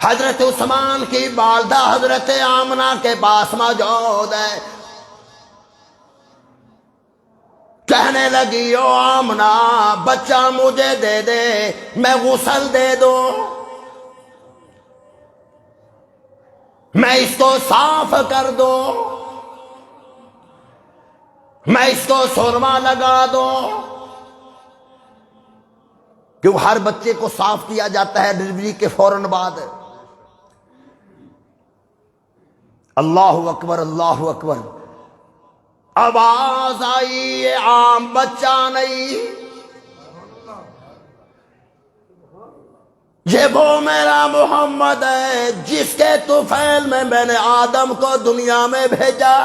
حضرت عثمان کی والدہ حضرت آمنہ کے پاس موجود ہے، کہنے لگی او آمنہ بچہ مجھے دے دے، میں غسل دے دوں، میں اس کو صاف کر دوں، میں اس کو سرما لگا دوں، کہ وہ ہر بچے کو صاف کیا جاتا ہے ڈلیوری کے فوراً بعد۔ اللہ اکبر اللہ اکبر، آواز آئی یہ عام بچہ نہیں، یہ وہ میرا محمد ہے جس کے طفیل میں نے آدم کو دنیا میں بھیجا۔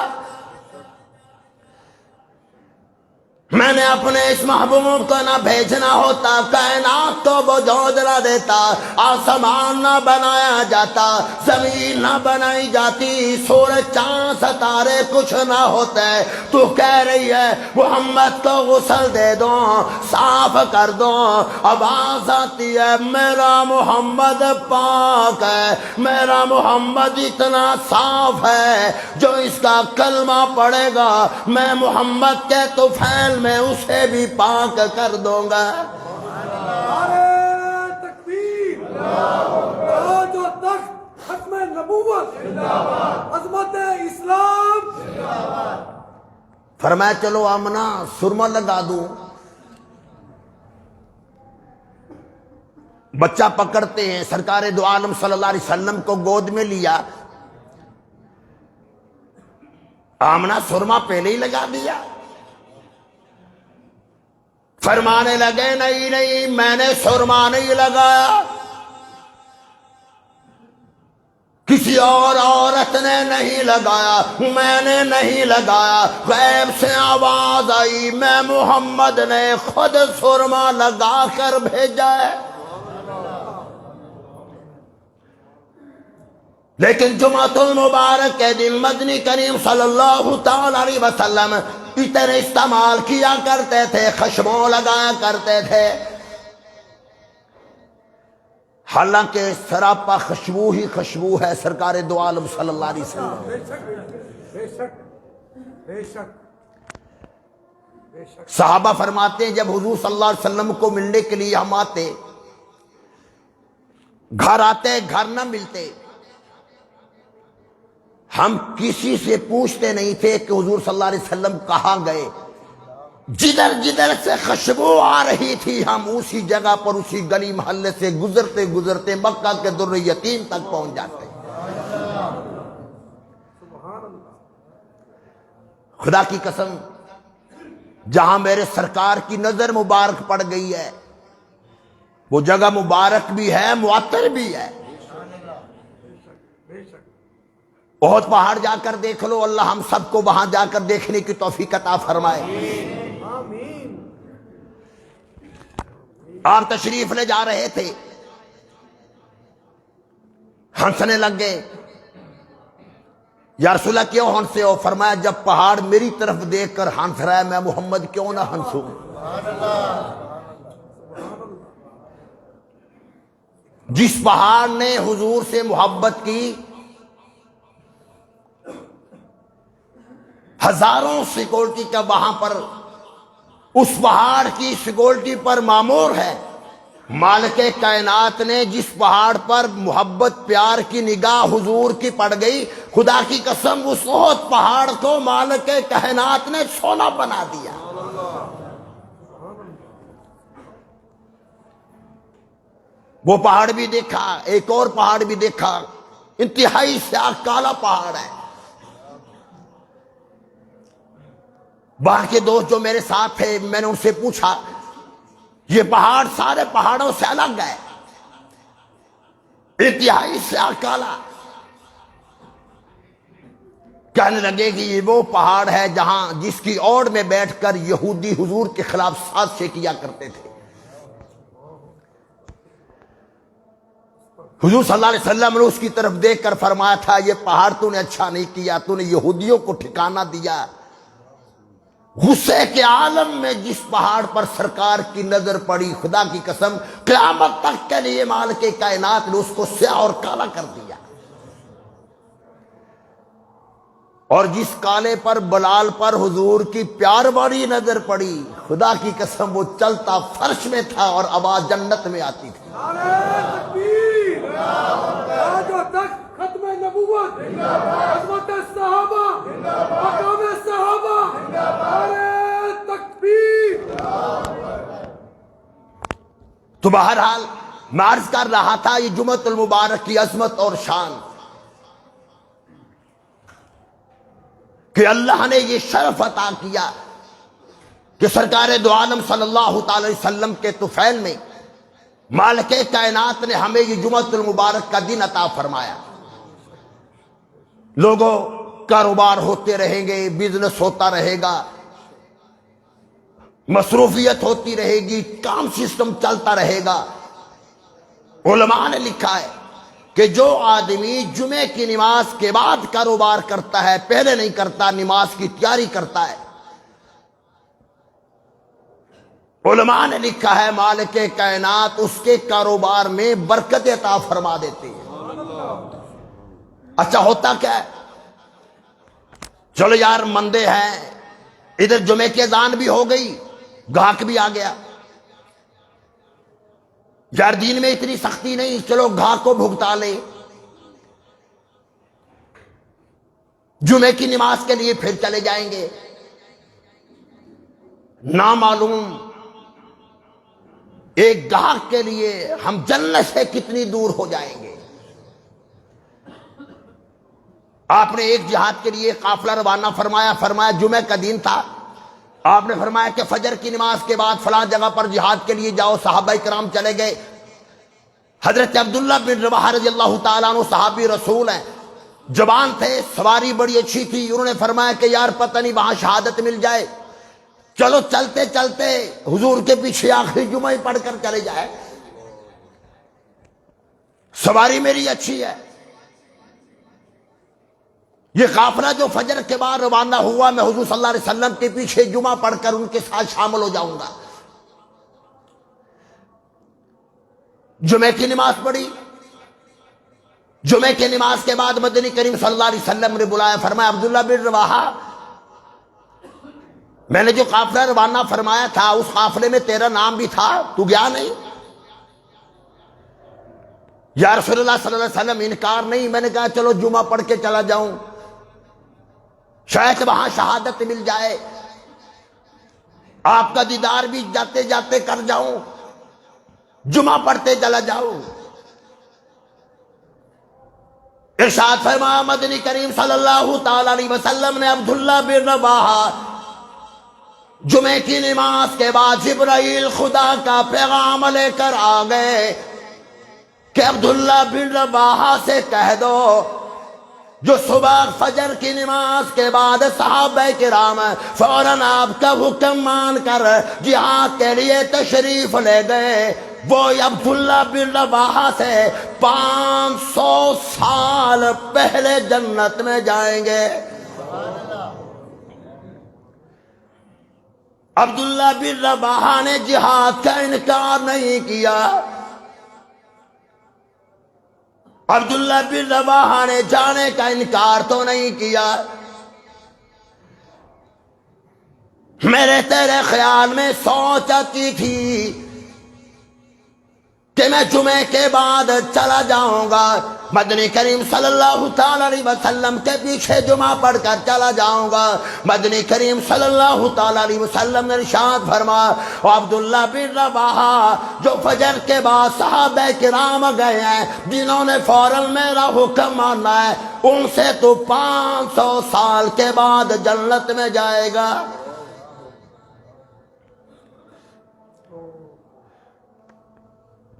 میں نے اپنے اس محبوب کو نہ بھیجنا ہوتا کائنات کو وجود نہ دیتا، آسمان نہ بنایا جاتا، زمین نہ بنائی جاتی، سورج چاند ستارے کچھ نہ ہوتے۔ تو کہہ رہی ہے محمد کو غسل دے دو، صاف کر دو۔ آواز آتی ہے میرا محمد پاک ہے، میرا محمد اتنا صاف ہے جو اس کا کلمہ پڑھے گا میں محمد کے طفیل میں اسے بھی پاک کر دوں گا۔ نعرہ تکبیر، تاج و تخت ختم نبوت، عظمت اسلام۔ فرمایا چلو آمنہ سرما لگا دوں۔ بچہ پکڑتے ہیں، سرکار دو عالم صلی اللہ علیہ وسلم کو گود میں لیا، آمنہ سرما پہلے ہی لگا دیا۔ فرمانے لگے نہیں نہیں میں نے سرما نہیں لگایا، کسی اور عورت نے نہیں لگایا، میں نے نہیں لگایا۔ غیب سے آواز آئی میں محمد نے خود سرما لگا کر بھیجا ہے۔ لیکن جمعۃ المبارک کے دن مدنی کریم صلی اللہ تعالی علیہ وسلم عطر استعمال کیا کرتے تھے، خوشبو لگایا کرتے تھے، حالانکہ سراپا خوشبو ہی خوشبو ہے سرکار دو عالم صلی اللہ علیہ وسلم۔ بے شک بے شک بے شک بے شک۔ صحابہ فرماتے ہیں جب حضور صلی اللہ علیہ وسلم کو ملنے کے لیے ہم آتے، گھر آتے گھر نہ ملتے، ہم کسی سے پوچھتے نہیں تھے کہ حضور صلی اللہ علیہ وسلم کہاں گئے، جدھر جدھر سے خوشبو آ رہی تھی ہم اسی جگہ پر اسی گلی محلے سے گزرتے گزرتے مکہ کے در یتیم تک پہنچ جاتے۔ خدا کی قسم جہاں میرے سرکار کی نظر مبارک پڑ گئی ہے وہ جگہ مبارک بھی ہے، معطر بھی ہے۔ بہت پہاڑ جا کر دیکھ لو، اللہ ہم سب کو وہاں جا کر دیکھنے کی توفیق عطا فرمائے۔ آپ تشریف لے جا رہے تھے، ہنسنے لگ گئے۔ یا رسول اللہ کیوں ہنسے ہو؟ فرمایا جب پہاڑ میری طرف دیکھ کر ہنس رہا ہے میں محمد کیوں نہ ہنسوں۔ جس پہاڑ نے حضور سے محبت کی ہزاروں سیکورٹی کا وہاں پر اس پہاڑ کی سیکورٹی پر مامور ہے، مالک کائنات نے جس پہاڑ پر محبت پیار کی نگاہ حضور کی پڑ گئی، خدا کی قسم اس احد پہاڑ کو مالک کائنات نے سونا بنا دیا۔ وہ پہاڑ بھی دیکھا، ایک اور پہاڑ بھی دیکھا، انتہائی سیاہ کالا پہاڑ ہے۔ باہر کے دوست جو میرے ساتھ تھے میں نے ان سے پوچھا یہ پہاڑ سارے پہاڑوں سے الگ ہے، انتہائی سیاہ کالا۔ کہنے لگے کہ یہ وہ پہاڑ ہے جہاں جس کی اوڑ میں بیٹھ کر یہودی حضور کے خلاف سازشیں کیا کرتے تھے۔ حضور صلی اللہ علیہ وسلم نے اس کی طرف دیکھ کر فرمایا تھا یہ پہاڑ تو نے اچھا نہیں کیا، تو نے یہودیوں کو ٹھکانہ دیا۔ غصے کے عالم میں جس پہاڑ پر سرکار کی نظر پڑی، خدا کی قسم قیامت تک کے لیے مالک کائنات نے اس کو سیاہ اور کالا کر دیا۔ اور جس کالے پر بلال پر حضور کی پیار باری نظر پڑی، خدا کی قسم وہ چلتا فرش میں تھا اور آواز جنت میں آتی تھی۔ نعرہ تکبیر، تاج و تخت ختم نبوت، عظمت صحابہ، مقام صحابہ، نعرہ تکبیر۔ تو بہرحال میں عرض کر رہا تھا یہ جمعۃ المبارک کی عظمت اور شان کہ اللہ نے یہ شرف عطا کیا کہ سرکار دو عالم صلی اللہ تعالی وسلم کے طفیل میں مالک کائنات نے ہمیں یہ جمعۃ المبارک کا دن عطا فرمایا۔ لوگوں کاروبار ہوتے رہیں گے، بزنس ہوتا رہے گا، مصروفیت ہوتی رہے گی، کام سسٹم چلتا رہے گا۔ علماء نے لکھا ہے کہ جو آدمی جمعے کی نماز کے بعد کاروبار کرتا ہے، پہلے نہیں کرتا، نماز کی تیاری کرتا ہے، علماء نے لکھا ہے مالک کائنات اس کے کاروبار میں برکت عطا فرما دیتے ہیں۔ اچھا ہوتا کیا ہے؟ چلو یار مندے ہیں، ادھر جمعے کی اذان بھی ہو گئی، گاہک بھی آ گیا، یار دین میں اتنی سختی نہیں، چلو گاہک کو بھگتا لے، جمعے کی نماز کے لیے پھر چلے جائیں گے۔ نامعلوم ایک گاہک کے لیے ہم جنت سے کتنی دور ہو جائیں گے۔ آپ نے ایک جہاد کے لیے قافلہ روانہ فرمایا جمعہ کا دن تھا، آپ نے فرمایا کہ فجر کی نماز کے بعد فلاں جگہ پر جہاد کے لیے جاؤ، صحابہ کرام چلے گئے۔ حضرت عبداللہ بن رواحہ رضی اللہ تعالیٰ عنہ صحابی رسول ہیں، جوان تھے، سواری بڑی اچھی تھی، انہوں نے فرمایا کہ یار پتہ نہیں وہاں شہادت مل جائے، چلو چلتے چلتے حضور کے پیچھے آخری جمعہ ہی پڑھ کر چلے جائے، سواری میری اچھی ہے، یہ قافلہ جو فجر کے بعد روانہ ہوا، میں حضور صلی اللہ علیہ وسلم کے پیچھے جمعہ پڑھ کر ان کے ساتھ شامل ہو جاؤں گا۔ جمعے کی نماز پڑھی، جمعے کی نماز کے بعد مدنی کریم صلی اللہ علیہ وسلم نے بلایا، فرمایا عبداللہ بن رواحہ، میں نے جو قافلہ روانہ فرمایا تھا اس قافلے میں تیرا نام بھی تھا، تو گیا نہیں؟ یا رسول اللہ صلی اللہ علیہ وسلم انکار نہیں، میں نے کہا چلو جمعہ پڑھ کے چلا جاؤں، شاید وہاں شہادت مل جائے، آپ کا دیدار بھی جاتے جاتے کر جاؤں، جمعہ پڑھتے چلا جاؤں۔ ارشاد فرمایا مدنی کریم صلی اللہ تعالی علیہ وسلم نے عبداللہ بن رواحہ، جمعے کی نماز کے بعد جبرائیل خدا کا پیغام لے کر آ گئے کہ عبداللہ بن رواحہ سے کہہ دو جو صبح فجر کی نماز کے بعد صحابہ کرام فوراً آپ کا حکم مان کر جہاد کے لیے تشریف لے گئے، وہ عبداللہ بن رواحہ سے 500 سال پہلے جنت میں جائیں گے۔ عبداللہ بن رواحہ نے جہاد کا انکار نہیں کیا، عبداللہ بن رواحہ نے جانے کا انکار تو نہیں کیا۔ میرے تیرے خیال میں سوچ آتی تھی کہ میں جمعے کے بعد چلا جاؤں گا، مدنی کریم صلی اللہ تعالی علیہ وسلم کے پیچھے جمعہ پڑھ کر چلا جاؤں گا۔ مدنی کریم صلی اللہ تعالی علیہ وسلم نے ارشاد فرمایا عبداللہ بن رواحہ جو فجر کے بعد صحابہ کرام گئے ہیں، جنہوں نے فوراً میرا حکم مانا ہے، ان سے تو 500 سال کے بعد جنت میں جائے گا۔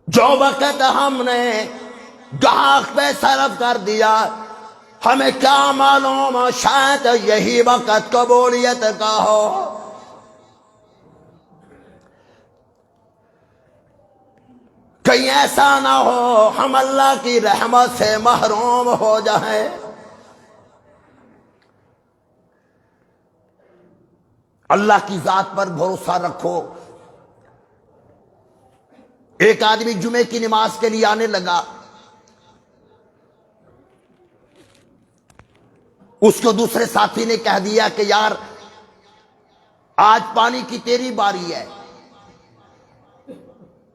جو وقت ہم نے گاہک پہ صرف کر دیا، ہمیں کیا معلوم شاید یہی وقت قبولیت کا ہو۔ کہیں ایسا نہ ہو ہم اللہ کی رحمت سے محروم ہو جائیں۔ اللہ کی ذات پر بھروسہ رکھو۔ ایک آدمی جمعے کی نماز کے لیے آنے لگا، اس کو دوسرے ساتھی نے کہہ دیا کہ یار آج پانی کی تیری باری ہے،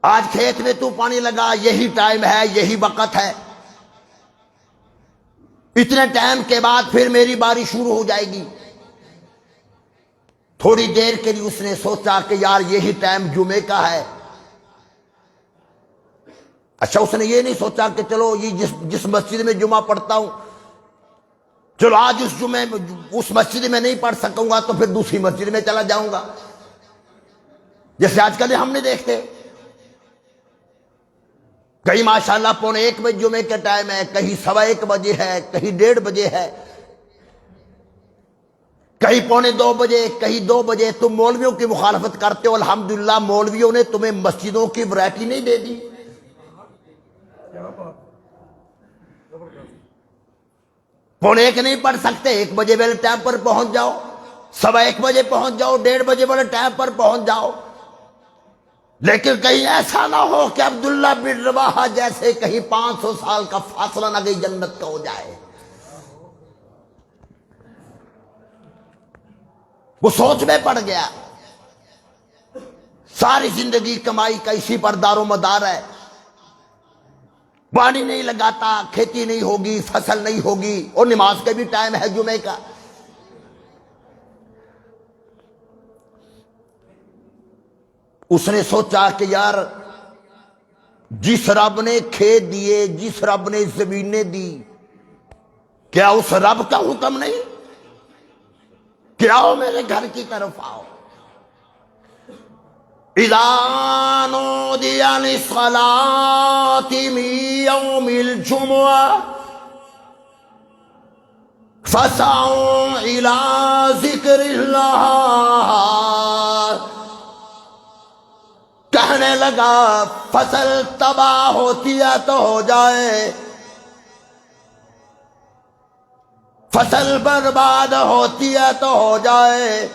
آج کھیت میں تو پانی لگا، یہی ٹائم ہے، یہی وقت ہے، اتنے ٹائم کے بعد پھر میری باری شروع ہو جائے گی۔ تھوڑی دیر کے لیے اس نے سوچا کہ یار یہی ٹائم جمعے کا ہے۔ اچھا اس نے یہ نہیں سوچا کہ چلو یہ جس مسجد میں جمعہ پڑھتا ہوں، چلو آج اس جمعے اس مسجد میں نہیں پڑھ سکوں گا تو پھر دوسری مسجد میں چلا جاؤں گا، جیسے آج کل ہم نہیں دیکھتے، کہیں ماشاءاللہ 1:45 بجے جمعے کا ٹائم ہے، کہیں 1:15 بجے ہے، کہیں 1:30 بجے ہے، کہیں 1:45 کہیں 2 بجے تم مولویوں کی مخالفت کرتے ہو، الحمدللہ مولویوں نے تمہیں مسجدوں کی ورائٹی نہیں دے دی۔ کیا بات، زبردست۔ 1:45 نہیں پڑھ سکتے، 1 بجے والے ٹائم پر پہنچ جاؤ، 1:15 بجے پہنچ جاؤ، 1:30 بجے والے ٹائم پر پہنچ جاؤ، لیکن کہیں ایسا نہ ہو کہ عبداللہ بن رواحہ جیسے کہیں 500 سال کا فاصلہ نہ گئی جنت کا ہو جائے۔ وہ سوچ میں پڑ گیا، ساری زندگی کمائی کا اسی پر دار و مدار ہے، پانی نہیں لگاتا، کھیتی نہیں ہوگی، فصل نہیں ہوگی، اور نماز کا بھی ٹائم ہے جمعے کا۔ اس نے سوچا کہ یار جس رب نے کھیت دیے، جس رب نے زمینیں دی، کیا اس رب کا حکم نہیں کہ آؤ میرے گھر کی طرف آؤ؟ اذا نودی للصلاۃ من یوم الجمعہ فسعوا الی ذکر اللہ۔ کہنے لگا فصل تباہ ہوتی ہے تو ہو جائے، فصل برباد ہوتی ہے تو ہو جائے،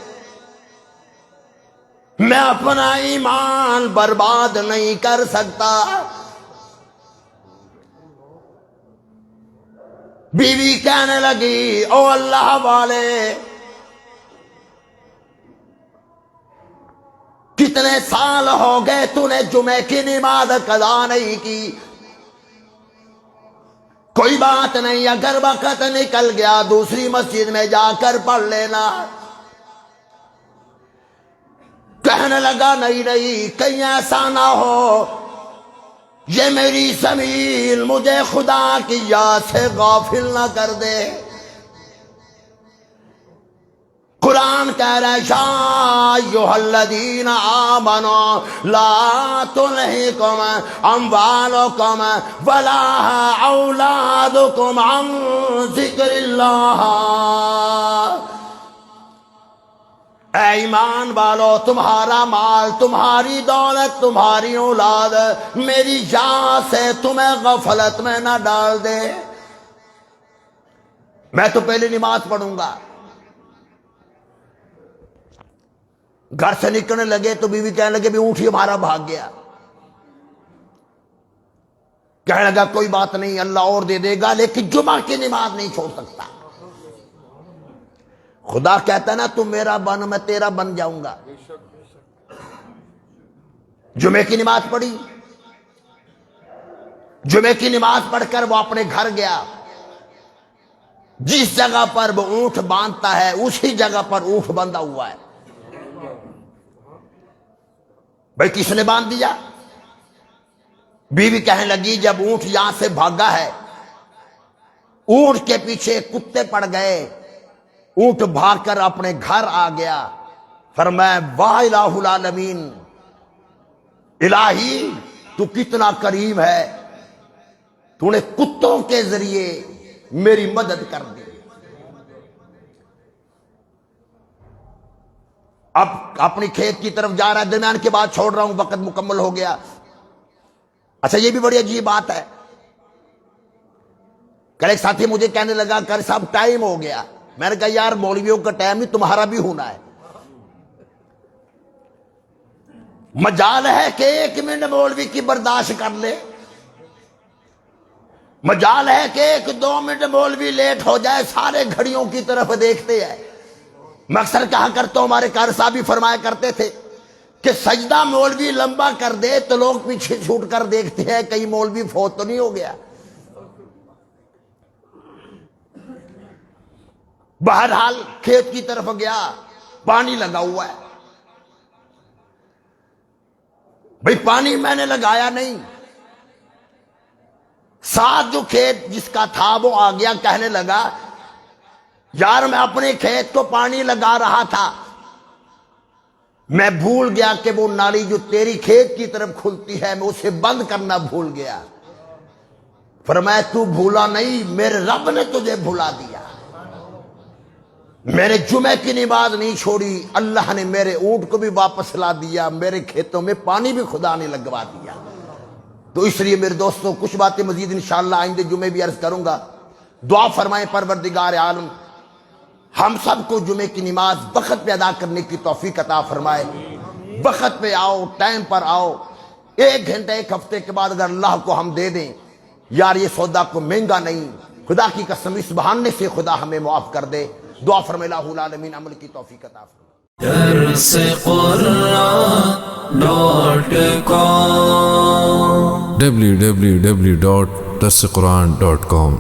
میں اپنا ایمان برباد نہیں کر سکتا۔ بیوی کہنے لگی او اللہ والے، کتنے سال ہو گئے تو نے جمعے کی نماز قضا نہیں کی؟ کوئی بات نہیں، اگر وقت نکل گیا دوسری مسجد میں جا کر پڑھ لینا۔ کہنے لگا نہیں، کہیں ایسا نہ ہو یہ میری زمین مجھے خدا کی یاد سے غافل نہ کر دے۔ قرآن کہہ رہا ہے یا ایھا الذین آمنوا لا تلہکم اموالکم ولا اولادکم عن ذکر اللہ۔ اے ایمان والو، تمہارا مال، تمہاری دولت، تمہاری اولاد میری یاد سے تمہیں غفلت میں نہ ڈال دے۔ میں تو پہلے نماز پڑھوں گا۔ گھر سے نکلنے لگے تو بیوی کہنے لگے بھی اونٹ ہی ہمارا بھاگ گیا۔ کہنے لگا کوئی بات نہیں، اللہ اور دے دے گا، لیکن جمعہ کی نماز نہیں چھوڑ سکتا۔ خدا کہتا ہے نا تم میرا بن میں تیرا بن جاؤں گا۔ جمعے کی نماز پڑھی، جمعے کی نماز پڑھ کر وہ اپنے گھر گیا۔ جس جگہ پر وہ اونٹ باندھتا ہے اسی جگہ پر اونٹ بندھا ہوا ہے۔ بھئی کس نے باندھ دیا؟ بیوی کہنے لگی جب اونٹ یہاں سے بھاگا ہے، اونٹ کے پیچھے کتے پڑ گئے، اونٹ بھاگ کر اپنے گھر آ گیا۔ فرمایا واہ الہ العالمین، الہی تو کتنا کریم ہے، تو نے کتوں کے ذریعے میری مدد کر دی۔ اب اپنی کھیت کی طرف جا رہا ہے، درمیان کے بعد چھوڑ رہا ہوں، وقت مکمل ہو گیا۔ اچھا یہ بھی بڑی عجیب بات ہے، کل ایک ساتھی مجھے کہنے لگا کر صاحب ٹائم ہو گیا۔ میں نے کہا یار مولویوں کا ٹائم نہیں، تمہارا بھی ہونا ہے۔ مجال ہے کہ 1 منٹ مولوی کی برداشت کر لے، مجال ہے کہ 1-2 منٹ مولوی لیٹ ہو جائے، سارے گھڑیوں کی طرف دیکھتے ہیں۔ میں اکثر کہا کرتا ہوں، ہمارے قاری صاحب بھی فرمایا کرتے تھے کہ سجدہ مولوی لمبا کر دے تو لوگ پیچھے چھوٹ کر دیکھتے ہیں کہیں مولوی فوت تو نہیں ہو گیا۔ بہرحال کھیت کی طرف گیا، پانی لگا ہوا ہے۔ بھئی پانی میں نے لگایا نہیں، ساتھ جو کھیت جس کا تھا وہ آ گیا، کہنے لگا یار میں اپنے کھیت کو پانی لگا رہا تھا، میں بھول گیا کہ وہ نالی جو تیری کھیت کی طرف کھلتی ہے میں اسے بند کرنا بھول گیا۔ فرمایا تو بھولا نہیں، میرے رب نے تجھے بھلا دیا۔ میرے جمعے کی نماز نہیں چھوڑی، اللہ نے میرے اونٹ کو بھی واپس لا دیا، میرے کھیتوں میں پانی بھی خدا نے لگوا دیا۔ تو اس لیے میرے دوستوں کچھ باتیں مزید انشاءاللہ آئندے جمعے بھی عرض کروں گا۔ دعا فرمائیں پروردگار عالم ہم سب کو جمعے کی نماز وقت پہ ادا کرنے کی توفیق عطا فرمائے۔ وقت پہ آؤ، ٹائم پر آؤ، 1 گھنٹہ 1 ہفتے کے بعد اگر اللہ کو ہم دے دیں، یار یہ سودا کو مہنگا نہیں، خدا کی قسم اس بہانے سے خدا ہمیں معاف کر دے۔ دعا فرمائے الہ العالمین عمل کی توفیق عطا فرمائے۔ درس قرآن.com www.darsequran.com